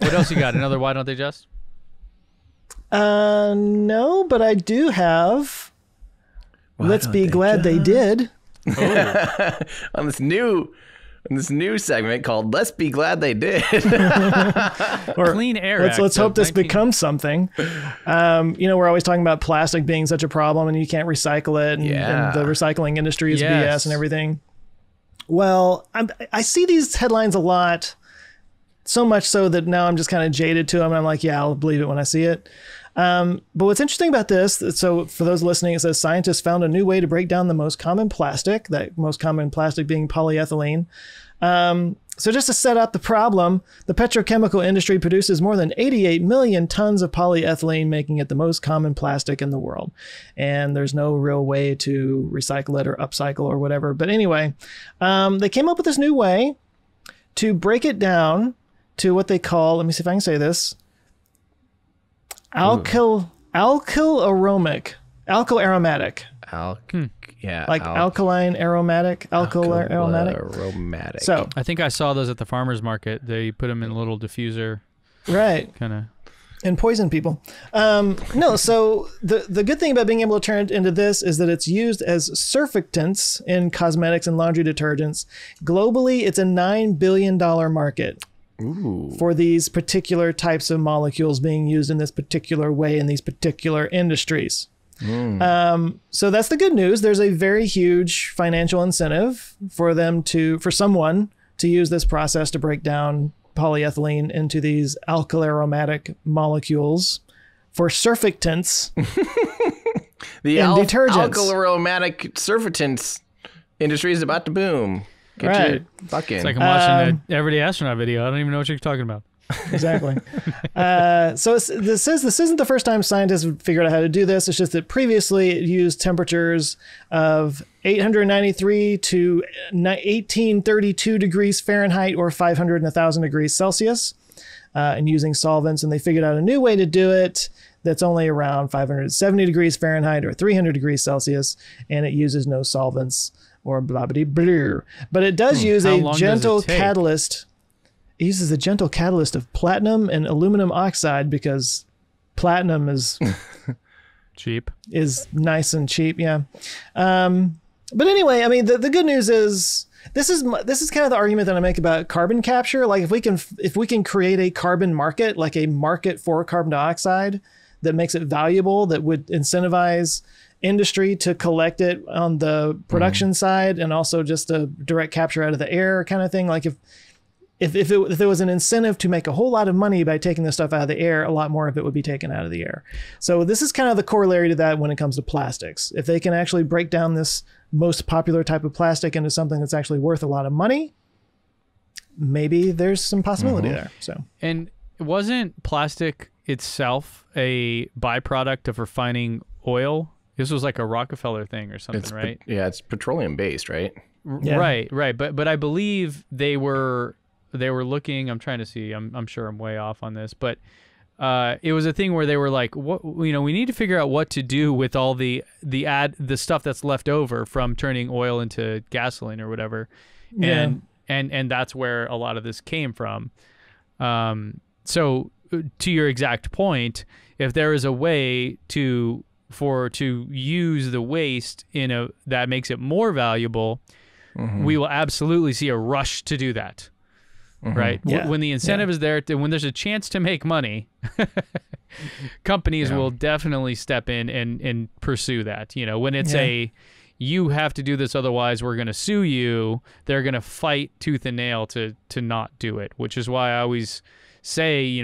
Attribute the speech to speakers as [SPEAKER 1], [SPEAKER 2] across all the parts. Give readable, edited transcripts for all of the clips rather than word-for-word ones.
[SPEAKER 1] What else you got? Another why don't they just?
[SPEAKER 2] No, but I do have. Let's be glad they did.
[SPEAKER 3] Oh. on this new segment called "Let's Be Glad They Did."
[SPEAKER 2] Or
[SPEAKER 1] Clean Air
[SPEAKER 2] let's
[SPEAKER 1] Act
[SPEAKER 2] hope
[SPEAKER 1] of
[SPEAKER 2] this
[SPEAKER 1] 19
[SPEAKER 2] becomes something. We're always talking about plastic being such a problem and you can't recycle it, and the recycling industry is BS and everything. Well, I see these headlines a lot, so much so that now I'm just kind of jaded to them. I'm like, yeah, I'll believe it when I see it. But what's interesting about this, so for those listening, it says scientists found a new way to break down the most common plastic, that most common plastic being polyethylene. So just to set up the problem, the petrochemical industry produces more than 88 million tons of polyethylene, making it the most common plastic in the world. And there's no real way to recycle it or upcycle or whatever. But anyway, they came up with this new way to break it down to what they call, let me see if I can say this, alkyl aromatic. Alkaline aromatic.
[SPEAKER 3] Aromatic.
[SPEAKER 2] So
[SPEAKER 1] I think I saw those at the farmer's market. They put them in a little diffuser.
[SPEAKER 2] Right.
[SPEAKER 1] Kind of.
[SPEAKER 2] And poison people. No, so the good thing about being able to turn it into this is that it's used as surfactants in cosmetics and laundry detergents. Globally, it's a $9 billion market.
[SPEAKER 3] Ooh.
[SPEAKER 2] For these particular types of molecules being used in this particular way in these particular industries. So that's the good news. There's a very huge financial incentive for someone to use this process to break down polyethylene into these alkyl aromatic molecules for surfactants
[SPEAKER 3] the
[SPEAKER 2] and detergents.
[SPEAKER 3] Alkyl aromatic surfactants industry is about to boom.
[SPEAKER 2] Right.
[SPEAKER 3] Fucking.
[SPEAKER 1] It's like I'm watching an Everyday Astronaut video. I don't even know what you're talking about.
[SPEAKER 2] Exactly. So this isn't the first time scientists have figured out how to do this. It's just that previously it used temperatures of 893 to 1832 degrees Fahrenheit or 500 and 1,000 degrees Celsius, and using solvents. And they figured out a new way to do it that's only around 570 degrees Fahrenheit or 300 degrees Celsius, and it uses no solvents or blah blah blah. But it does use a gentle catalyst. It uses a gentle catalyst of platinum and aluminum oxide because platinum is
[SPEAKER 1] cheap.
[SPEAKER 2] Is nice and cheap, yeah. But anyway, I mean, the good news is this is kind of the argument that I make about carbon capture. Like if we can create a carbon market, like a market for carbon dioxide that makes it valuable, that would incentivize industry to collect it on the production side and also just a direct capture out of the air kind of thing. Like if there was an incentive to make a whole lot of money by taking this stuff out of the air, a lot more of it would be taken out of the air. So this is kind of the corollary to that when it comes to plastics. If they can actually break down this most popular type of plastic into something that's actually worth a lot of money, maybe there's some possibility there. So,
[SPEAKER 1] and wasn't plastic itself a byproduct of refining oil? This was like a Rockefeller thing or something, right?
[SPEAKER 3] Yeah, it's petroleum based, right?
[SPEAKER 2] Yeah.
[SPEAKER 1] Right. But I believe they were looking. I'm trying to see. I'm sure I'm way off on this, but it was a thing where they were like, what, we need to figure out what to do with all the stuff that's left over from turning oil into gasoline or whatever, and that's where a lot of this came from. So to your exact point, if there is a way to use the waste that makes it more valuable, we will absolutely see a rush to do that. Right? Yeah. When the incentive is there, when there's a chance to make money, companies will definitely step in and pursue that. When it's you have to do this, otherwise we're going to sue you, they're going to fight tooth and nail to not do it, which is why I always say,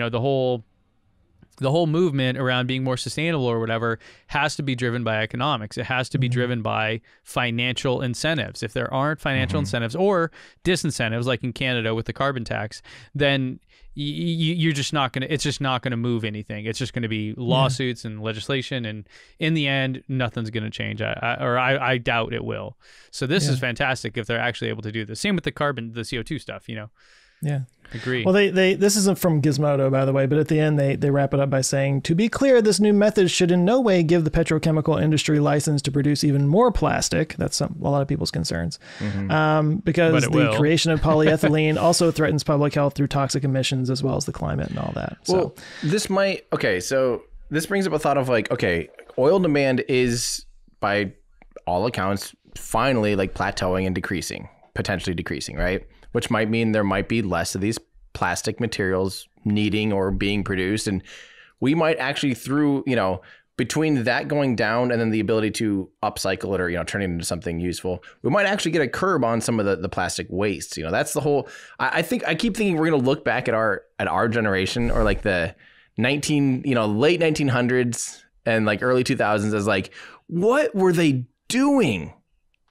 [SPEAKER 1] the whole movement around being more sustainable or whatever has to be driven by economics. It has to be driven by financial incentives. If there aren't financial incentives or disincentives, like in Canada with the carbon tax, then you're just not going to, it's just not going to move anything. It's just going to be lawsuits and legislation. And in the end, nothing's going to change. I doubt it will. So this is fantastic if they're actually able to do this. Same with the CO2 stuff,
[SPEAKER 2] Yeah.
[SPEAKER 1] Agree.
[SPEAKER 2] Well, this isn't from Gizmodo, by the way, but at the end they wrap it up by saying, to be clear, this new method should in no way give the petrochemical industry license to produce even more plastic. That's a lot of people's concerns. Because the creation of polyethylene also threatens public health through toxic emissions as well as the climate and all that.
[SPEAKER 3] Well, so this brings up a thought of like, okay, oil demand is by all accounts finally like plateauing and decreasing, potentially decreasing, right? Which might mean there might be less of these plastic materials needing or being produced. And we might actually through, between that going down and then the ability to upcycle it or, turn it into something useful, we might actually get a curb on some of the plastic waste. That's the whole, I keep thinking we're going to look back at our generation or like the late 1900s and like early 2000s as like, what were they doing?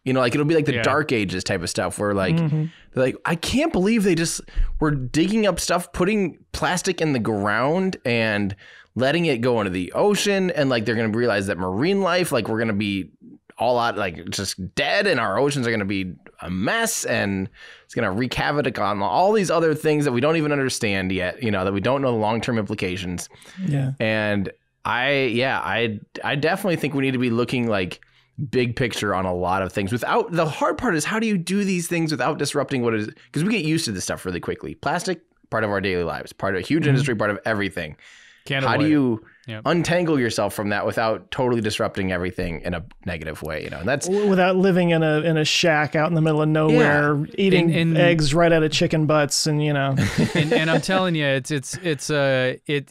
[SPEAKER 3] Like it'll be like the Dark Ages type of stuff where like, they're like, I can't believe they just were digging up stuff, putting plastic in the ground and letting it go into the ocean. And like, they're going to realize that marine life, like we're going to be all out, like just dead, and our oceans are going to be a mess, and it's going to wreak havoc on all these other things that we don't even understand yet, that we don't know the long-term implications.
[SPEAKER 2] Yeah.
[SPEAKER 3] And I definitely think we need to be looking like big picture on a lot of things. Without, the hard part is how do you do these things without disrupting what is, because we get used to this stuff really quickly. Plastic, part of our daily lives, part of a huge industry, part of everything. How do you untangle yourself from that without totally disrupting everything in a negative way? And that's
[SPEAKER 2] without living in a shack out in the middle of nowhere, eating eggs right out of chicken butts, and
[SPEAKER 1] and I'm telling you,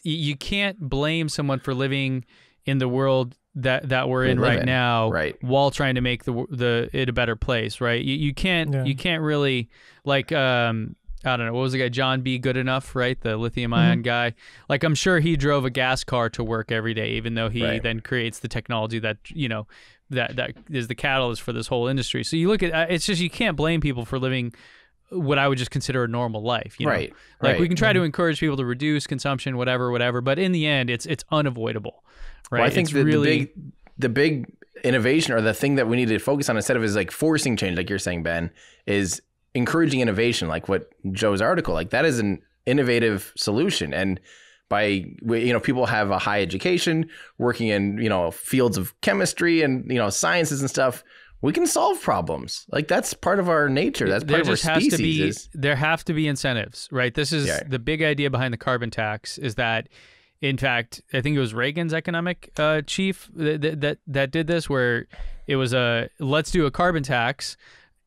[SPEAKER 1] you can't blame someone for living in the world that we're in right now, while trying to make it a better place, right? You can't really, like I don't know, what was the guy, John B. Goodenough, right? The lithium ion guy. Like, I'm sure he drove a gas car to work every day, even though he then creates the technology that, that is the catalyst for this whole industry. So you look at, it's just, you can't blame people for living what I would just consider a normal life, Like we can try to encourage people to reduce consumption, whatever, but in the end, it's unavoidable, right?
[SPEAKER 3] Well, I think the big innovation, or the thing that we need to focus on instead of is like forcing change, like you're saying, Ben, is encouraging innovation, like what Joe's article, like that is an innovative solution. And by, people have a high education, working in, fields of chemistry and, sciences and stuff, we can solve problems. Like that's part of our nature. That's part of our species.
[SPEAKER 1] There have to be incentives, right? This is the big idea behind the carbon tax, is that, in fact, I think it was Reagan's economic chief that did this, where it was let's do a carbon tax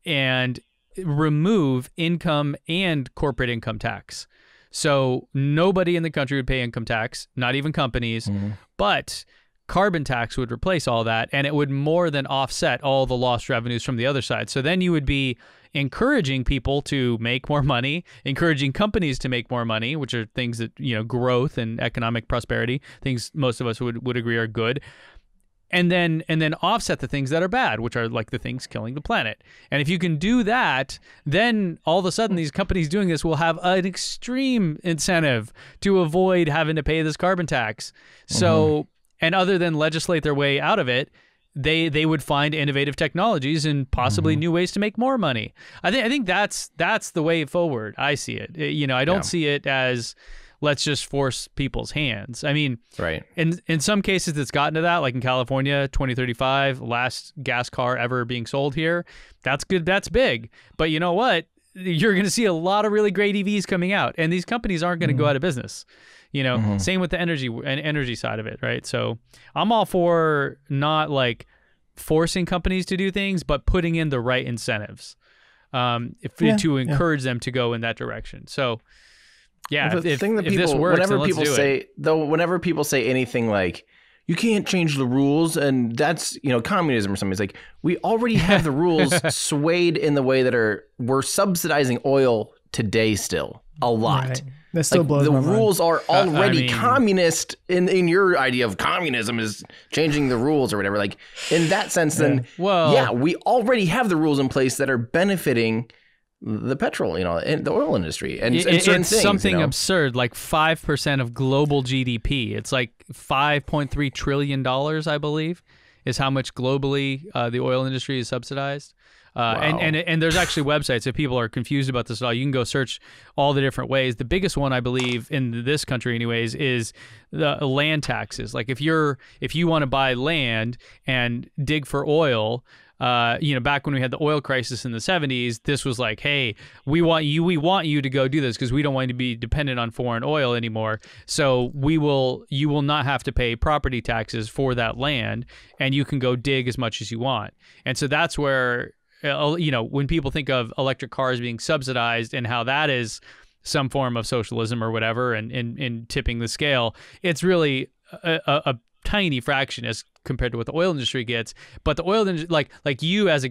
[SPEAKER 1] and remove income and corporate income tax. So nobody in the country would pay income tax, not even companies, but carbon tax would replace all that, and it would more than offset all the lost revenues from the other side. So then you would be encouraging people to make more money, encouraging companies to make more money, which are things that, growth and economic prosperity, things most of us would agree are good. And then offset the things that are bad, which are like the things killing the planet. And if you can do that, then all of a sudden these companies doing this will have an extreme incentive to avoid having to pay this carbon tax. So, and other than legislate their way out of it, they would find innovative technologies and possibly new ways to make more money. I think that's the way forward. I see it. I don't see it as, let's just force people's hands. I mean, in some cases it's gotten to that, like in California, 2035, last gas car ever being sold here. That's good. That's big. But you know what? You're going to see a lot of really great EVs coming out, and these companies aren't going to go out of business. Same with the energy side of it, right? So I'm all for not like forcing companies to do things, but putting in the right incentives to encourage them to go in that direction. So yeah,
[SPEAKER 3] the thing that people, whenever people say anything like, you can't change the rules, and that's, communism or something, it's like, we already have the rules swayed in the way that we're subsidizing oil today still a lot.
[SPEAKER 2] Right. That still blows my mind.
[SPEAKER 3] The rules are already communist in your idea of communism is changing the rules or whatever. Like in that sense, then, we already have the rules in place that are benefiting the petrol, and the oil industry, and certain
[SPEAKER 1] it's
[SPEAKER 3] things,
[SPEAKER 1] something absurd, like 5% of global GDP. It's like $5.3 trillion, I believe, is how much globally the oil industry is subsidized. And there's actually websites, if people are confused about this at all, you can go search all the different ways. The biggest one, I believe, in this country anyways, is the land taxes. Like if you want to buy land and dig for oil, back when we had the oil crisis in the 70s, this was like, hey, we want you to go do this because we don't want you to be dependent on foreign oil anymore. So you will not have to pay property taxes for that land, and you can go dig as much as you want. And so that's where, when people think of electric cars being subsidized and how that is some form of socialism or whatever, and tipping the scale, it's really a tiny fraction as compared to what the oil industry gets. But the oil industry, like you as a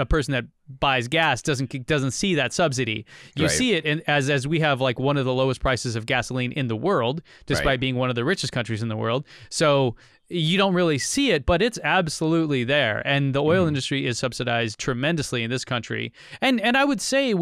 [SPEAKER 1] person that buys gas, doesn't see that subsidy. You see it as we have like one of the lowest prices of gasoline in the world, despite being one of the richest countries in the world. So you don't really see it, but it's absolutely there. And the oil industry is subsidized tremendously in this country. And I would say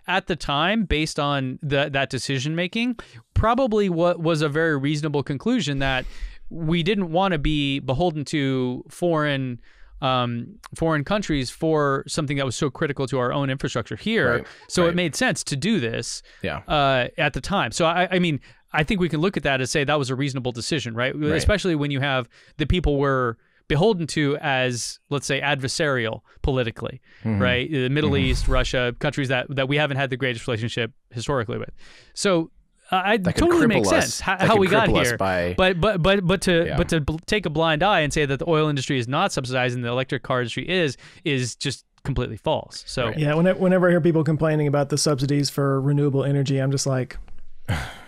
[SPEAKER 1] at the time, based on that decision making, probably what was a very reasonable conclusion, that we didn't want to be beholden to foreign countries for something that was so critical to our own infrastructure here. So it made sense to do this at the time. So I mean, I think we can look at that and say that was a reasonable decision, right? Especially when you have the people we're beholden to as, let's say, adversarial politically, right? The Middle East, Russia, countries that we haven't had the greatest relationship historically with. So I totally makes sense how we got here. But to take a blind eye and say that the oil industry is not subsidized and the electric car industry is just completely false. So
[SPEAKER 2] yeah, whenever I hear people complaining about the subsidies for renewable energy, I'm just like,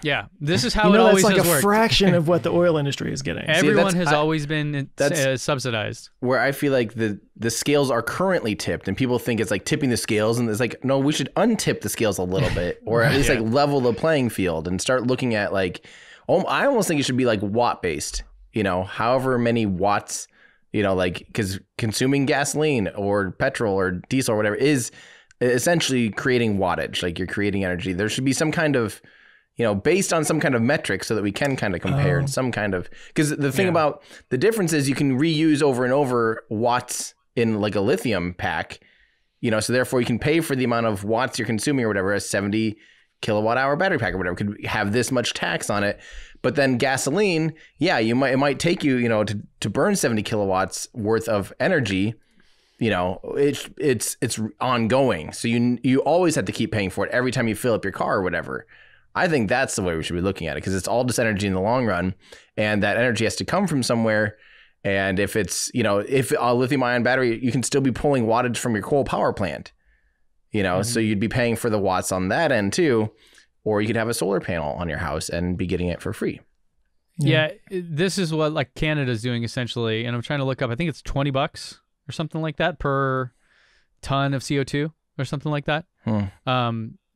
[SPEAKER 1] yeah, this is how it always has worked.
[SPEAKER 2] It's like a fraction of what the oil industry is getting.
[SPEAKER 1] Everyone has always been subsidized.
[SPEAKER 3] Where I feel like the scales are currently tipped, and people think it's like tipping the scales, and it's like, no, we should untip the scales a little bit, or at least like level the playing field and start looking at like, I almost think it should be like watt based. However many watts, like, because consuming gasoline or petrol or diesel or whatever is essentially creating wattage. Like you're creating energy. There should be some kind of based on some kind of metric so that we can kind of compare and some kind of, because the thing about the difference is you can reuse over and over watts in like a lithium pack, so therefore you can pay for the amount of watts you're consuming or whatever. A 70 kilowatt hour battery pack or whatever could have this much tax on it. But then gasoline, it might take you, to burn 70 kilowatts worth of energy. It's ongoing. So you always have to keep paying for it every time you fill up your car or whatever. I think that's the way we should be looking at it, because it's all just energy in the long run, and that energy has to come from somewhere. And if it's, if a lithium ion battery, you can still be pulling wattage from your coal power plant, so you'd be paying for the watts on that end too, or you could have a solar panel on your house and be getting it for free.
[SPEAKER 1] Yeah, this is what like Canada's doing essentially. And I'm trying to look up, I think it's $20 or something like that per ton of CO2 or something like that.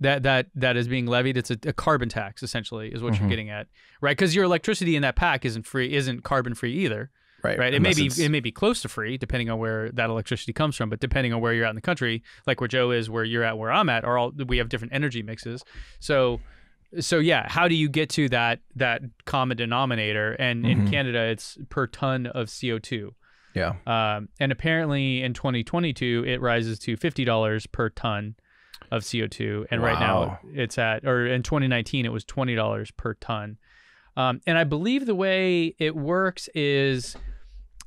[SPEAKER 1] That is being levied. It's a carbon tax, essentially, is what you're getting at, right? Because your electricity in that pack isn't carbon free either, right? It may be close to free depending on where that electricity comes from, but depending on where you're at in the country, like where Joe is, where you're at, where I'm at, we have different energy mixes. So yeah, how do you get to that common denominator? And in Canada, it's per ton of CO2.
[SPEAKER 3] Yeah.
[SPEAKER 1] And apparently in 2022, it rises to $50 per ton of CO2, and right now it's in 2019 it was $20 per ton, and I believe the way it works is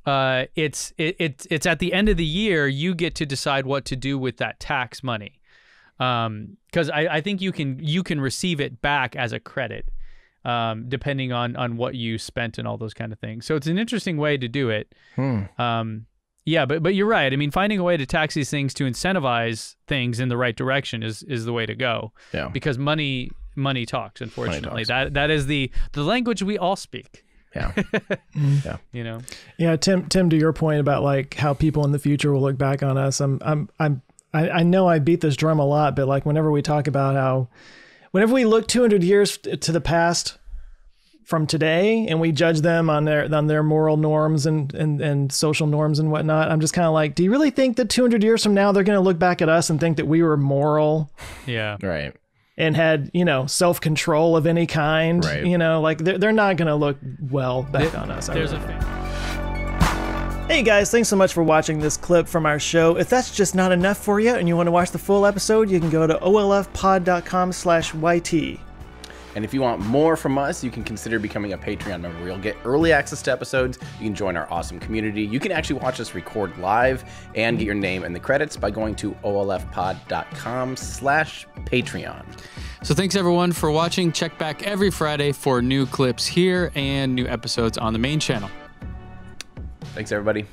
[SPEAKER 1] it's at the end of the year you get to decide what to do with that tax money, because I think you can receive it back as a credit, depending on what you spent and all those kind of things. So it's an interesting way to do it. Yeah, but you're right. I mean, finding a way to tax these things to incentivize things in the right direction is the way to go. Yeah. Because money talks, unfortunately. That is the language we all speak.
[SPEAKER 3] Yeah.
[SPEAKER 1] Yeah.
[SPEAKER 2] Yeah, Tim, to your point about like how people in the future will look back on us, I know I beat this drum a lot, but like whenever we talk about how whenever we look 200 years to the past from today and we judge them on their moral norms and social norms and whatnot, I'm just kind of like, do you really think that 200 years from now they're going to look back at us and think that we were moral?
[SPEAKER 1] Yeah.
[SPEAKER 3] Right.
[SPEAKER 2] And had, self-control of any kind,
[SPEAKER 3] right.
[SPEAKER 2] Like they're not going to look well back on us.
[SPEAKER 1] There's a thing.
[SPEAKER 2] Hey guys, thanks so much for watching this clip from our show. If that's just not enough for you and you want to watch the full episode, you can go to olfpod.com/YT.
[SPEAKER 3] And if you want more from us, you can consider becoming a Patreon member. You'll get early access to episodes. You can join our awesome community. You can actually watch us record live and get your name in the credits by going to olfpod.com/Patreon.
[SPEAKER 1] So thanks everyone for watching. Check back every Friday for new clips here and new episodes on the main channel.
[SPEAKER 3] Thanks everybody.